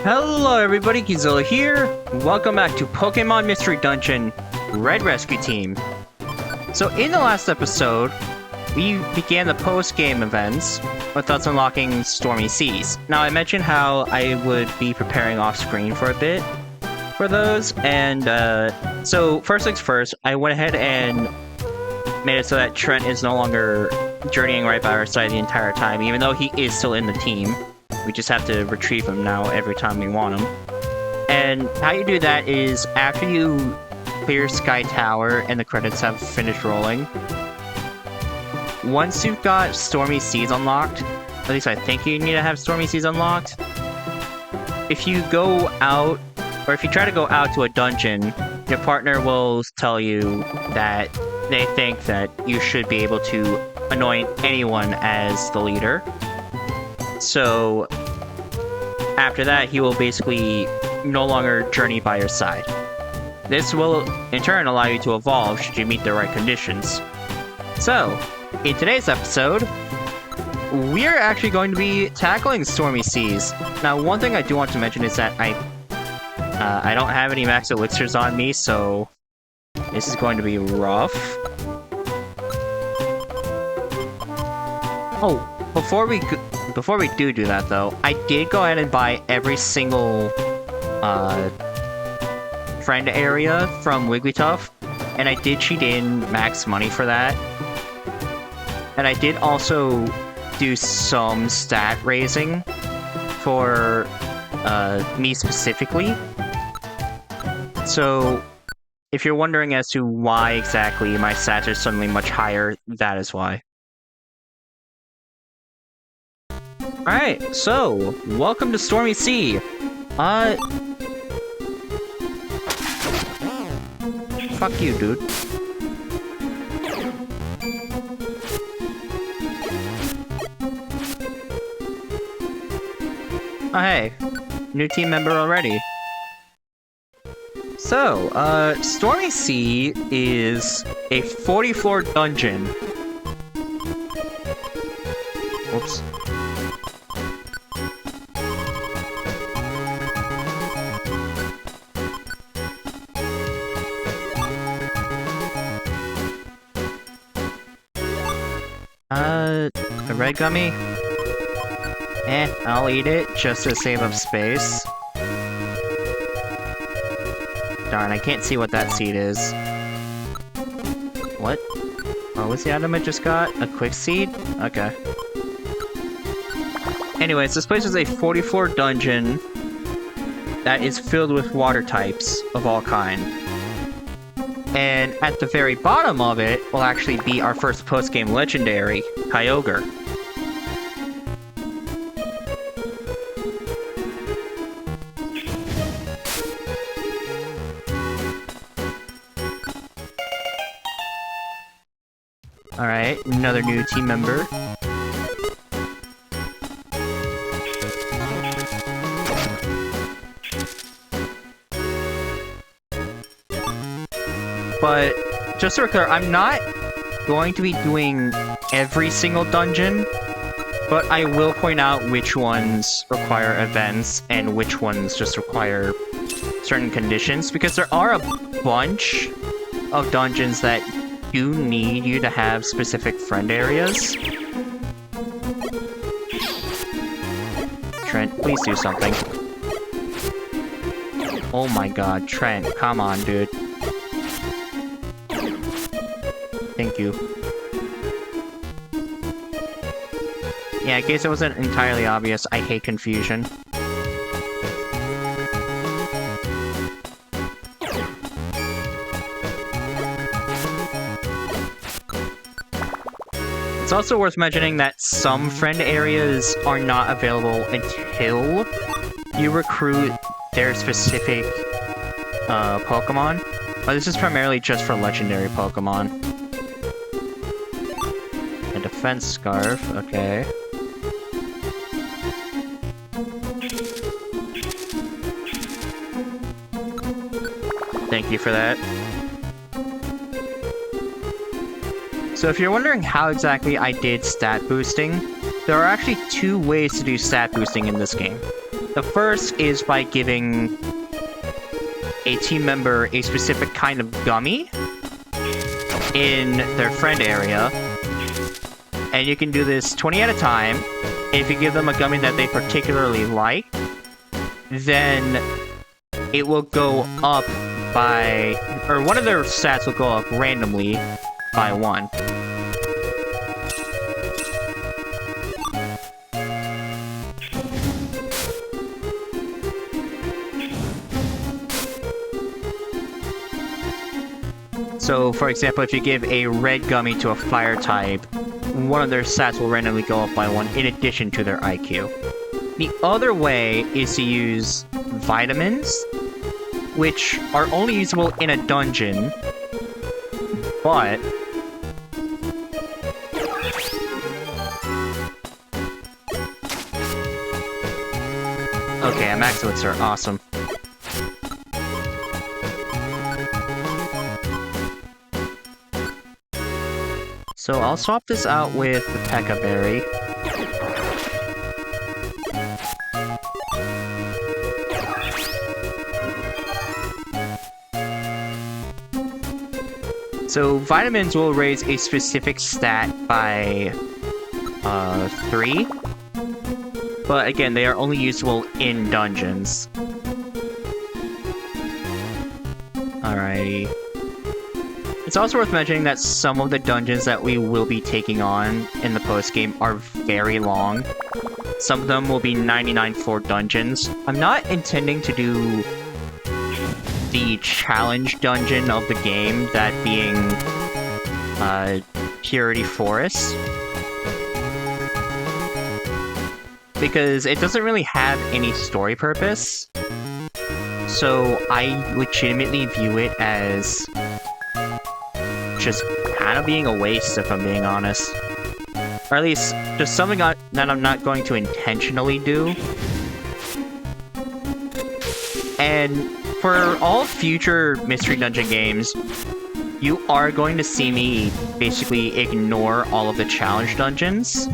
Hello everybody, Gizilla here. Welcome back to Pokemon Mystery Dungeon Red Rescue Team. So in the last episode, we began the post-game events with us unlocking Stormy Seas. Now I mentioned how I would be preparing off-screen for a bit for those, and so first things first, I went ahead and made it so that Trent is no longer journeying right by our side the entire time, even though he is still in the team. We just have to retrieve him now every time we want him. And how you do that is after you clear Sky Tower and the credits have finished rolling, once you've got Stormy Seas unlocked, at least I think you need to have Stormy Seas unlocked, if you go out, or if you try to go out to a dungeon, your partner will tell you that they think that you should be able to anoint anyone as the leader. So, after that, he will basically no longer journey by your side. This will, in turn, allow you to evolve should you meet the right conditions. So, in today's episode, we're actually going to be tackling Stormy Seas. Now, one thing I do want to mention is that I don't have any max elixirs on me, so this is going to be rough. Oh, before we do that, though, I did go ahead and buy every single friend area from Wigglytuff, and I did cheat in max money for that. And I did also do some stat raising for me specifically. So, if you're wondering as to why exactly my stats are suddenly much higher, that is why. Alright, so, welcome to Stormy Sea. Fuck you, dude. Oh, hey. New team member already. So, Stormy Sea is a 44 dungeon. Whoops. A red gummy? I'll eat it just to save up space. Darn, I can't see what that seed is. What? What was the item I just got? A quick seed? Okay. Anyways, this place is a 44 dungeon that is filled with water types of all kind. And at the very bottom of it will actually be our first post-game legendary, Kyogre. Alright, another new team member. But, just so we're clear, I'm not going to be doing every single dungeon, but I will point out which ones require events and which ones just require certain conditions, because there are a bunch of dungeons that do need you to have specific friend areas. Trent, please do something. Oh my god, Trent, come on, dude. Thank you. Yeah, in case it wasn't entirely obvious, I hate confusion. It's also worth mentioning that some friend areas are not available until you recruit their specific Pokemon. But this is primarily just for legendary Pokemon. A defense scarf, okay. Thank you for that. So if you're wondering how exactly I did stat boosting, there are actually two ways to do stat boosting in this game. The first is by giving a team member a specific kind of gummy in their friend area. And you can do this 20 at a time. If you give them a gummy that they particularly like, then it will go up by... or one of their stats will go up randomly by 1. So, for example, if you give a red gummy to a fire type, one of their stats will randomly go up by 1 in addition to their IQ. The other way is to use vitamins, which are only usable in a dungeon, but... okay, a max elixir, awesome. So I'll swap this out with the P.E.K.K.A. Berry. So vitamins will raise a specific stat by 3. But again, they are only usable in dungeons. Alrighty. It's also worth mentioning that some of the dungeons that we will be taking on in the post-game are very long. Some of them will be 99 floor dungeons. I'm not intending to do the challenge dungeon of the game, that being Purity Forest, because it doesn't really have any story purpose. So I legitimately view it as just kind of being a waste, if I'm being honest. Or at least, just something that I'm not going to intentionally do. And for all future Mystery Dungeon games, you are going to see me basically ignore all of the challenge dungeons.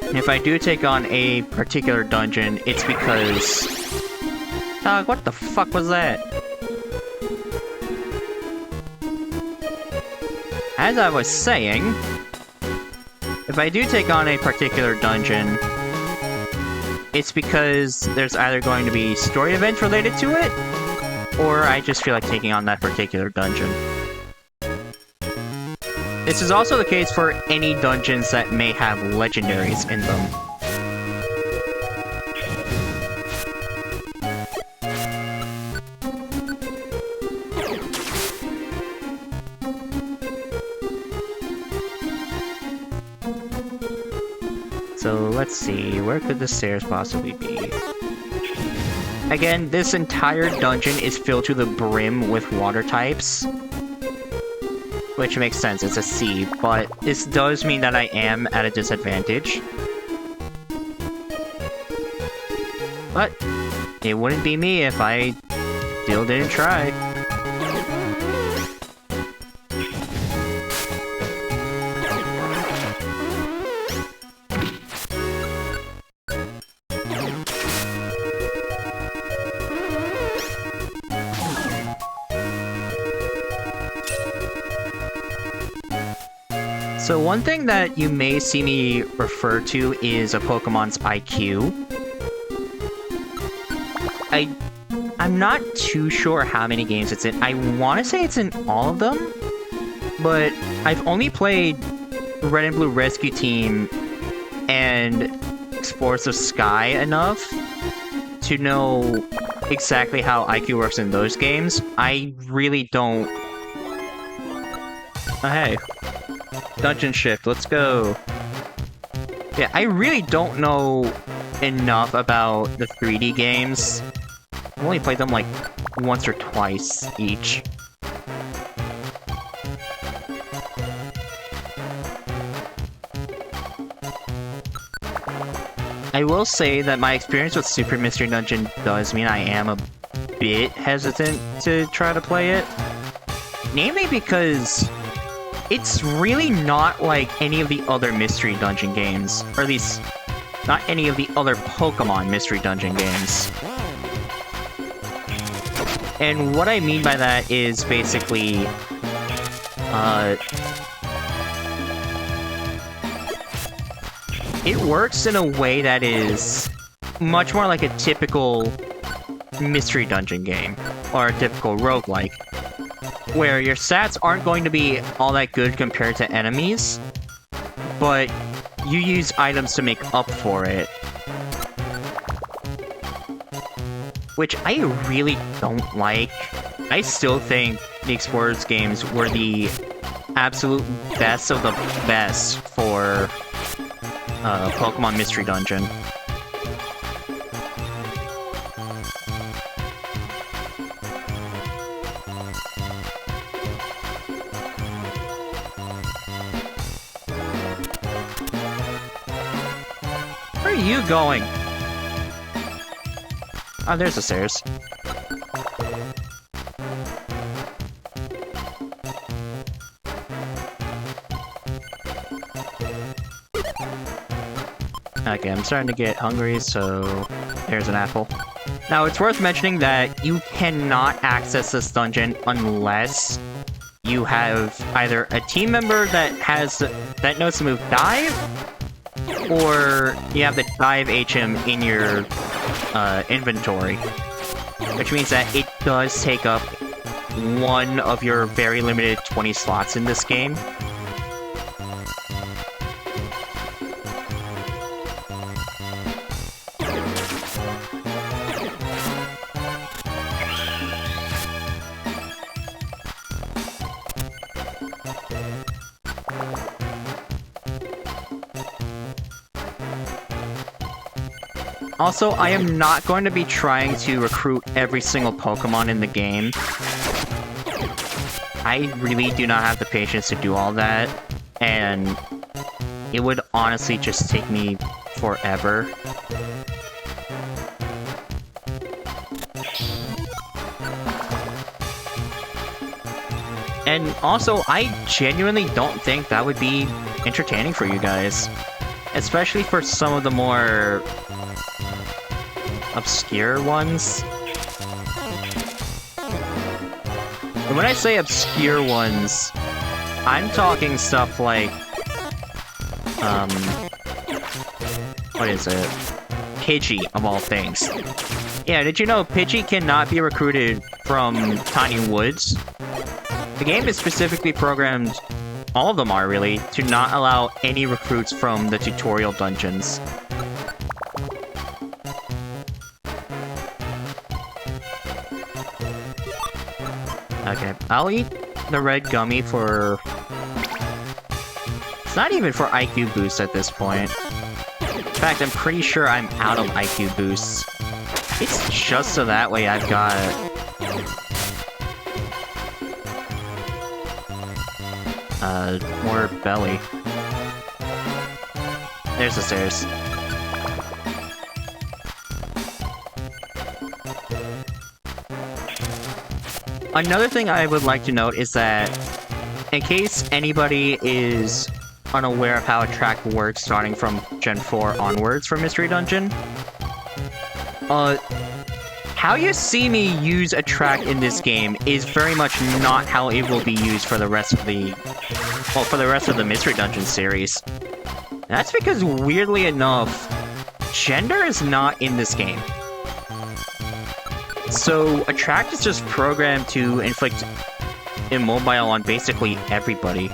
And if I do take on a particular dungeon, it's because... dog, what the fuck was that? As I was saying, if I do take on a particular dungeon, it's because there's either going to be story events related to it, or I just feel like taking on that particular dungeon. This is also the case for any dungeons that may have legendaries in them. So let's see, where could the stairs possibly be? Again, this entire dungeon is filled to the brim with water types. Which makes sense, it's a sea, but this does mean that I am at a disadvantage. But it wouldn't be me if I still didn't try. So one thing that you may see me refer to is a Pokemon's IQ. I'm not too sure how many games it's in. I want to say it's in all of them, but I've only played Red and Blue Rescue Team and Explorers of Sky enough to know exactly how IQ works in those games. I really don't... oh, hey. Dungeon Shift, let's go. Yeah, I really don't know enough about the 3D games. I've only played them like once or twice each. I will say that my experience with Super Mystery Dungeon does mean I am a bit hesitant to try to play it. Namely because it's really not like any of the other Mystery Dungeon games. Or at least, not any of the other Pokémon Mystery Dungeon games. And what I mean by that is basically, it works in a way that is much more like a typical Mystery Dungeon game, or a typical roguelike, where your stats aren't going to be all that good compared to enemies, but you use items to make up for it. Which I really don't like. I still think the Explorers games were the absolute best of the best for Pokémon Mystery Dungeon. Where are you going? Oh, there's the stairs. Okay, I'm starting to get hungry, so there's an apple. Now, it's worth mentioning that you cannot access this dungeon unless you have either a team member that knows to move dive, or you have the dive HM in your inventory, which means that it does take up one of your very limited 20 slots in this game. Also, I am not going to be trying to recruit every single Pokemon in the game. I really do not have the patience to do all that, and it would honestly just take me forever. And also, I genuinely don't think that would be entertaining for you guys. Especially for some of the more obscure ones. And when I say obscure ones, I'm talking stuff like, what is it? Pidgey, of all things. Yeah, did you know Pidgey cannot be recruited from Tiny Woods? The game is specifically programmed, all of them are really, to not allow any recruits from the tutorial dungeons. Okay, I'll eat the red gummy for... It's not even for IQ boost at this point. In fact, I'm pretty sure I'm out of IQ boosts. It's just so that way I've got... more belly. There's the stairs. Another thing I would like to note is that, in case anybody is unaware of how a track works starting from Gen 4 onwards for Mystery Dungeon, how you see me use a track in this game is very much not how it will be used for the rest of the... well, for the rest of the Mystery Dungeon series. That's because, weirdly enough, gender is not in this game. So, a track is just programmed to inflict immobile on basically everybody.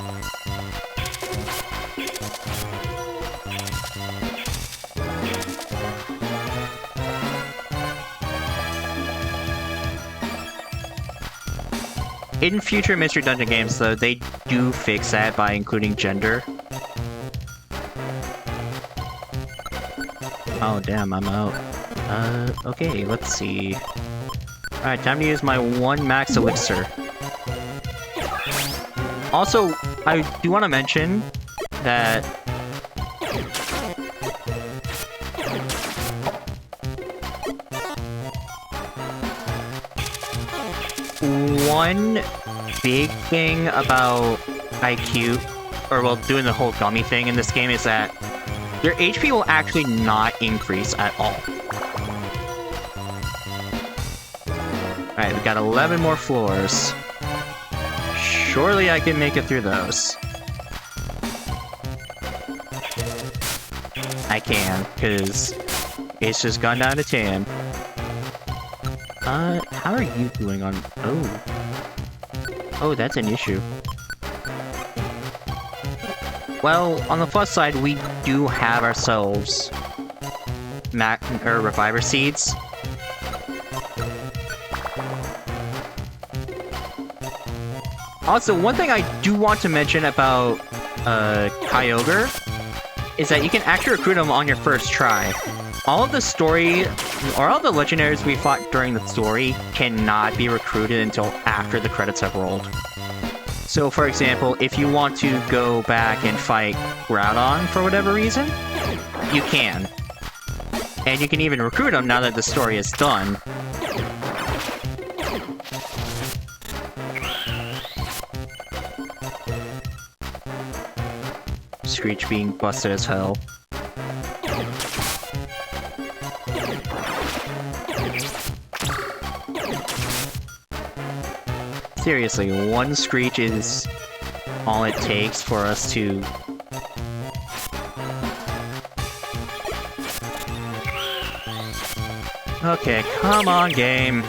In future Mystery Dungeon games, though, they do fix that by including gender. Oh, damn, I'm out. Okay, let's see. Alright, time to use my 1 max elixir. Also, I do want to mention that... one big thing about IQ, or well, doing the whole gummy thing in this game is that Your HP will actually not increase at all. Alright, we got 11 more floors. Surely I can make it through those. I can, because it's just gone down to 10. How are you doing on... Oh. Oh, that's an issue. Well, on the plus side, we do have ourselves Reviver Seeds. Also, one thing I do want to mention about Kyogre is that you can actually recruit them on your first try. All of the story, or all the legendaries we fought during the story cannot be recruited until after the credits have rolled. So, for example, if you want to go back and fight Groudon for whatever reason, you can. And you can even recruit them now that the story is done. Screech being busted as hell. Seriously, one Screech is all it takes for us to... Okay, come on, game.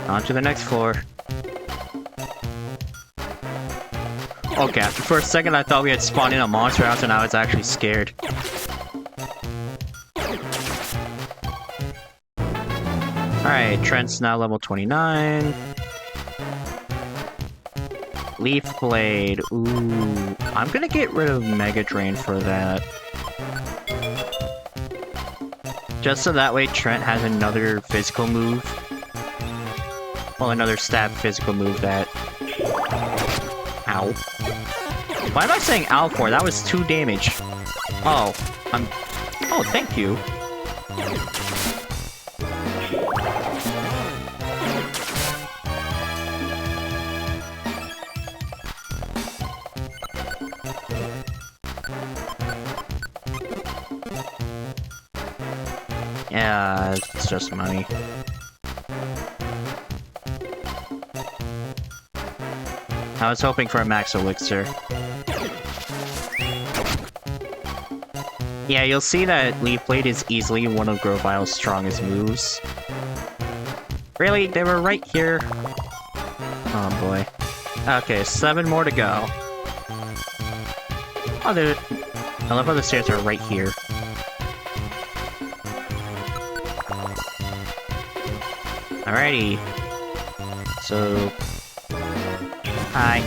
On to the next floor. Okay, for a second I thought we had spawned in a monster house and I was actually scared. Alright, Trent's now level 29. Leaf Blade. Ooh, I'm gonna get rid of Mega Drain for that. Just so that way Trent has another physical move. Well, another stab physical move that... Ow. Why am I saying ow for? That was 2 damage. Oh, Oh, thank you. Yeah, it's just money. I was hoping for a max elixir. Yeah, you'll see that Leaf Blade is easily one of Grovile's strongest moves. Really? They were right here? Oh boy. Okay, 7 more to go. Oh, I love how the stairs are right here. Alrighty. So... Hi.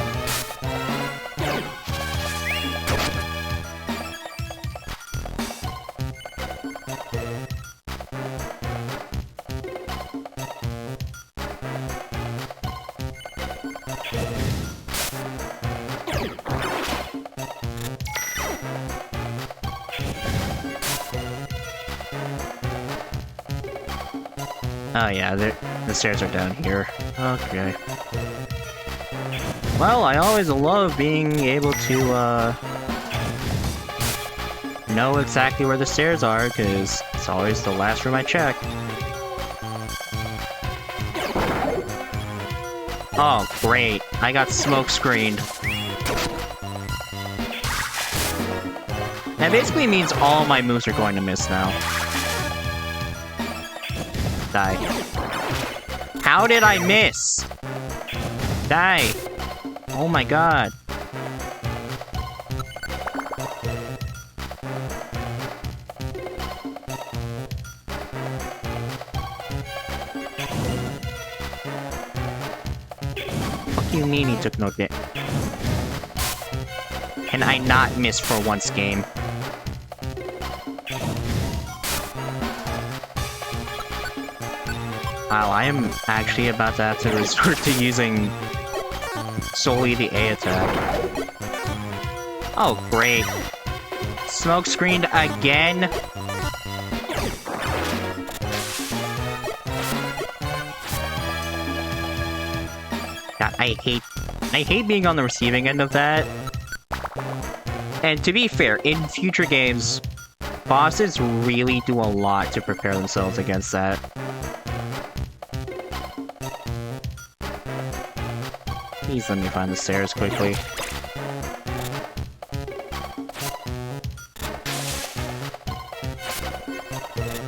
Oh yeah, the stairs are down here. Okay. Well, I always love being able to, know exactly where the stairs are, because it's always the last room I check. Oh, great. I got smoke screened. That basically means all my moves are going to miss now. Die. How did I miss? Die. Oh my god. Fuck you mean he took no damage? Can I not miss for once, game? Wow, I am actually about to have to resort to using solely the A attack. Oh, great. Smoke screened again? God, I hate being on the receiving end of that. And to be fair, in future games, bosses really do a lot to prepare themselves against that. Please let me find the stairs quickly.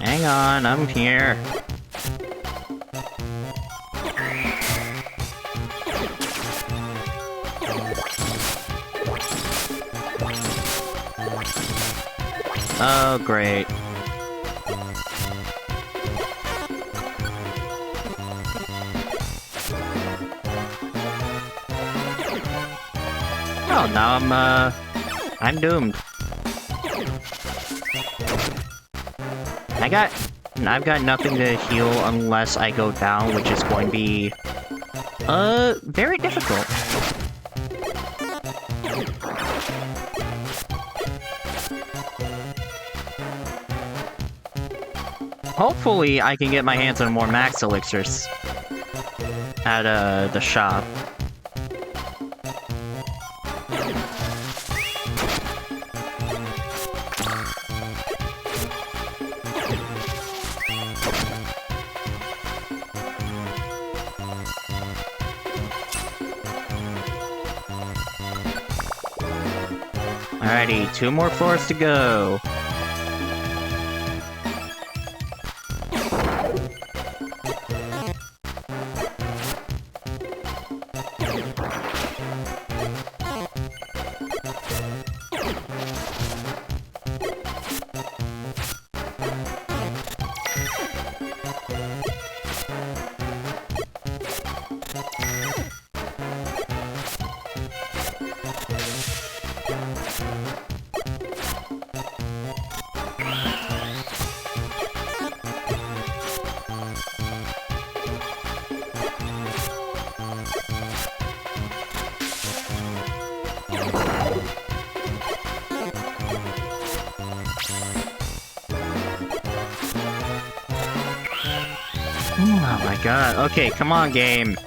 Hang on, I'm here. Oh, great. Oh, now I'm doomed. I've got nothing to heal unless I go down, which is going to be, very difficult. Hopefully, I can get my hands on more max elixirs at, the shop. Alrighty, 2 more floors to go. Oh my god. Okay, come on, game.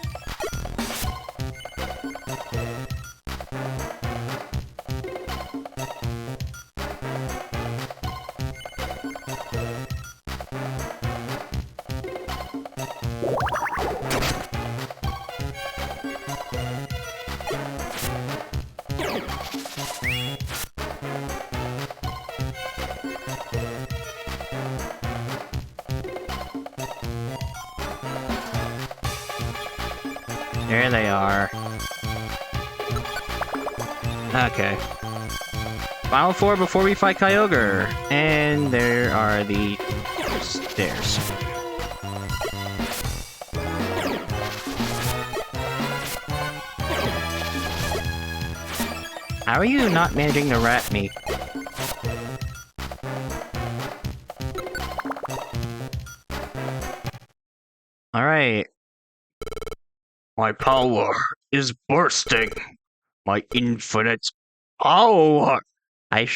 There they are. Okay. Final 4 before we fight Kyogre. And there are the stairs. How are you not managing to rat me? Alright. My power is bursting. My infinite power. I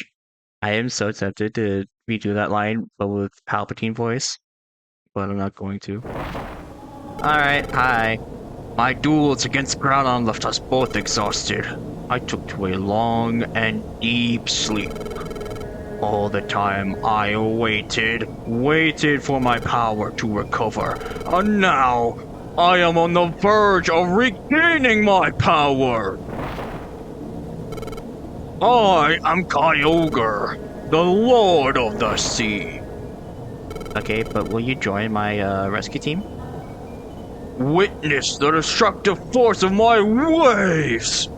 am so tempted to redo that line, but with Palpatine voice. But I'm not going to. Alright, hi. My duels against Groudon left us both exhausted. I took to a long and deep sleep. All the time I waited for my power to recover. And now, I am on the verge of regaining my power! I am Kyogre, the Lord of the Sea. Okay, but will you join my rescue team? Witness the destructive force of my waves!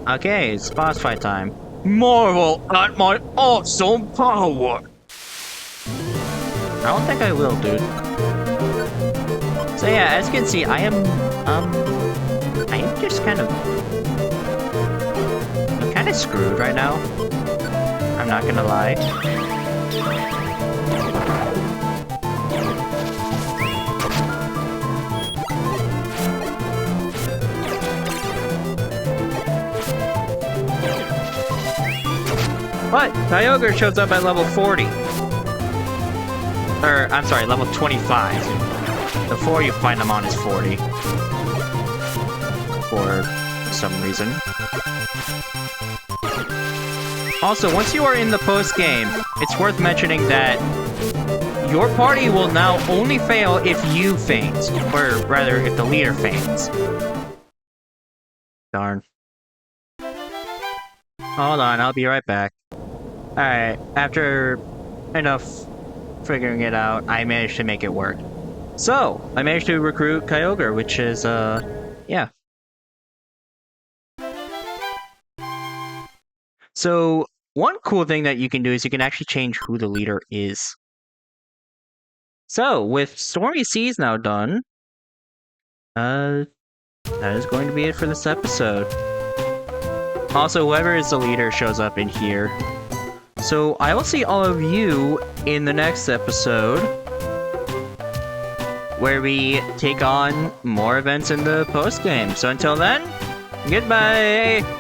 Okay, it's boss fight time. Marvel at my awesome power! I don't think I will, dude. So yeah, as you can see, I am just kind of screwed right now. I'm not gonna lie. But Kyogre shows up at level 40. Or, I'm sorry, level 25. The floor you find them on is 40. For some reason. Also, once you are in the post-game, it's worth mentioning that your party will now only fail if you faint. Or rather, if the leader faints. Darn. Hold on, I'll be right back. Alright, after enough figuring it out, I managed to make it work. So, I managed to recruit Kyogre, which is, yeah. So, one cool thing that you can do is you can actually change who the leader is. So, with Stormy Seas now done, that is going to be it for this episode. Also, whoever is the leader shows up in here. So, I will see all of you in the next episode, where we take on more events in the post-game. So until then, goodbye!